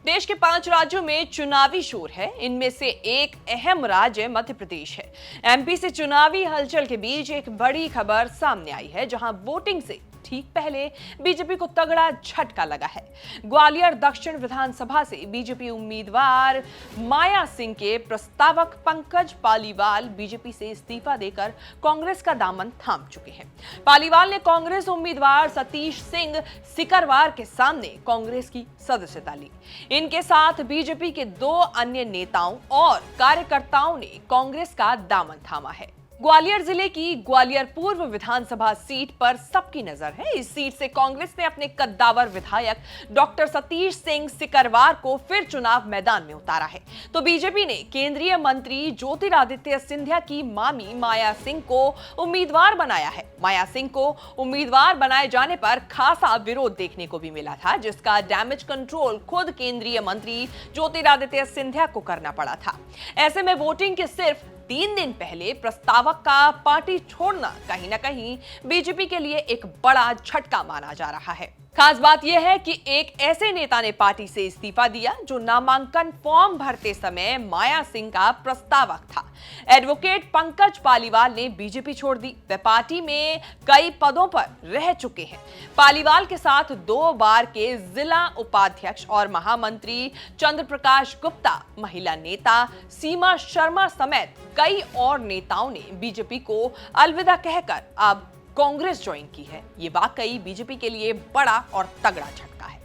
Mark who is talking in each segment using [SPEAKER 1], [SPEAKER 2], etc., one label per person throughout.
[SPEAKER 1] देश के 5 राज्यों में चुनावी शोर है। इनमें से एक अहम राज्य मध्य प्रदेश है। एमपी से चुनावी हलचल के बीच एक बड़ी खबर सामने आई है, जहां वोटिंग से ठीक पहले बीजेपी को तगड़ा झटका लगा है। ग्वालियर दक्षिण विधानसभा से बीजेपी उम्मीदवार माया सिंह के प्रस्तावक पंकज पालीवाल बीजेपी से इस्तीफा देकर कांग्रेस का दामन थाम चुके हैं। पालीवाल ने कांग्रेस उम्मीदवार सतीश सिंह सिकरवार के सामने कांग्रेस की सदस्यता ली। इनके साथ बीजेपी के 2 अन्य नेताओं और कार्यकर्ताओं ने कांग्रेस का दामन थामा है। ग्वालियर जिले की ग्वालियर पूर्व विधानसभा सीट पर सबकी नजर है। इस सीट से कांग्रेस ने अपने कद्दावर विधायक डॉक्टर सतीश सिंह सिकरवार को फिर चुनाव मैदान में उतारा है, तो बीजेपी ने केंद्रीय मंत्री ज्योतिरादित्य सिंधिया की मामी माया सिंह को उम्मीदवार बनाया है। माया सिंह को उम्मीदवार बनाए जाने पर खासा विरोध देखने को भी मिला था, जिसका डैमेज कंट्रोल खुद केंद्रीय मंत्री ज्योतिरादित्य सिंधिया को करना पड़ा था। ऐसे में वोटिंग के सिर्फ 3 दिन पहले प्रस्तावक का पार्टी छोड़ना कहीं ना कहीं बीजेपी के लिए एक बड़ा झटका माना जा रहा है। खास बात यह है कि एक ऐसे नेता ने पार्टी से इस्तीफा दिया जो नामांकन फॉर्म भरते समय माया सिंह का प्रस्तावक था। एडवोकेट पंकज पालीवाल ने बीजेपी छोड़ दी। वे पार्टी में कई पदों पर रह चुके हैं। पालीवाल के साथ 2 बार के जिला उपाध्यक्ष और महामंत्री चंद्र प्रकाश गुप्ता, महिला नेता सीमा शर्मा समेत कई और नेताओं ने बीजेपी को अलविदा कहकर अब कांग्रेस ज्वाइन की है। ये वाकई बीजेपी के लिए बड़ा और तगड़ा झटका है।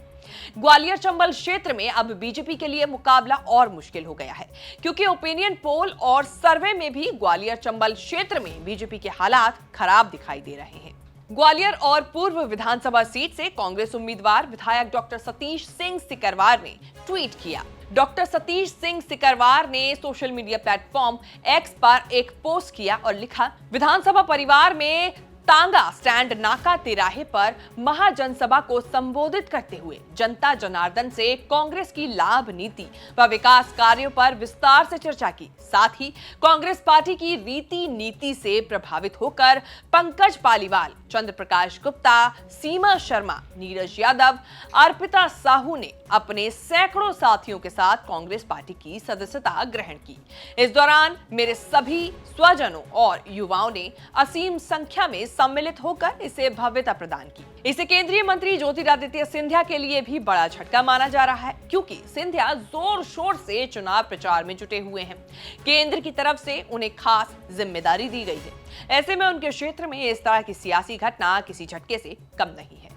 [SPEAKER 1] ग्वालियर चंबल क्षेत्र में अब बीजेपी के लिए मुकाबला और मुश्किल हो गया है, क्योंकि ओपिनियन पोल और सर्वे में भी ग्वालियर चंबल क्षेत्र में बीजेपी के हालात खराब दिखाई दे रहे हैं। ग्वालियर और पूर्व विधानसभा सीट से कांग्रेस उम्मीदवार विधायक डॉक्टर सतीश सिंह सिकरवार ने ट्वीट किया। डॉक्टर सतीश सिंह सिकरवार ने सोशल मीडिया प्लेटफॉर्म एक्स पर एक पोस्ट किया और लिखा, विधानसभा परिवार में तांगा स्टैंड नाका तिराहे पर महाजनसभा को संबोधित करते हुए जनता जनार्दन से कांग्रेस की लाभ नीति व विकास कार्यों पर विस्तार से चर्चा की। साथ ही कांग्रेस पार्टी की रीति नीति से प्रभावित होकर पंकज पालीवाल, चंद्र प्रकाश गुप्ता, सीमा शर्मा, नीरज यादव, अर्पिता साहू ने अपने सैकड़ों साथियों के साथ कांग्रेस पार्टी की सदस्यता ग्रहण की। इस दौरान मेरे सभी स्वजनों और युवाओं ने असीम संख्या में सम्मिलित होकर इसे भव्यता प्रदान की। इसे केंद्रीय मंत्री ज्योतिरादित्य सिंधिया के लिए भी बड़ा झटका माना जा रहा है, क्योंकि सिंधिया जोर शोर से चुनाव प्रचार में जुटे हुए हैं। केंद्र की तरफ से उन्हें खास जिम्मेदारी दी गई है। ऐसे में उनके क्षेत्र में इस तरह की सियासी घटना किसी झटके से कम नहीं है।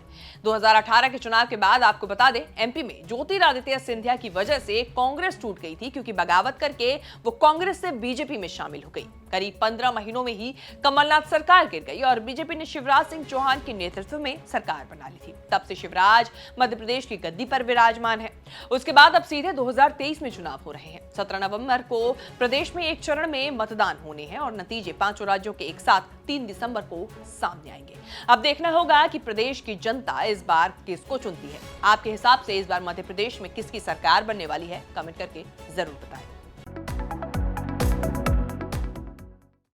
[SPEAKER 1] 2018 के चुनाव के बाद आपको बता दें, एमपी में ज्योतिरादित्य सिंधिया की वजह से कांग्रेस टूट गई थी, क्योंकि बगावत करके वो कांग्रेस से बीजेपी में शामिल हो गई। करीब 15 महीनों में ही कमलनाथ सरकार गिर गई और बीजेपी ने शिवराज सिंह चौहान के नेतृत्व में सरकार बना ली थी। तब से शिवराज मध्य प्रदेश की गद्दी पर विराजमान है। उसके बाद अब सीधे 2023 में चुनाव हो रहे हैं। 17 नवंबर को प्रदेश में एक चरण में मतदान होने हैं और नतीजे 5 राज्यों के एक साथ 3 दिसंबर को सामने आएंगे। अब देखना होगा कि प्रदेश की जनता इस बार किसको चुनती है। आपके हिसाब से इस बार मध्य प्रदेश में किसकी सरकार बनने वाली है? कमेंट करके जरूर बताएं।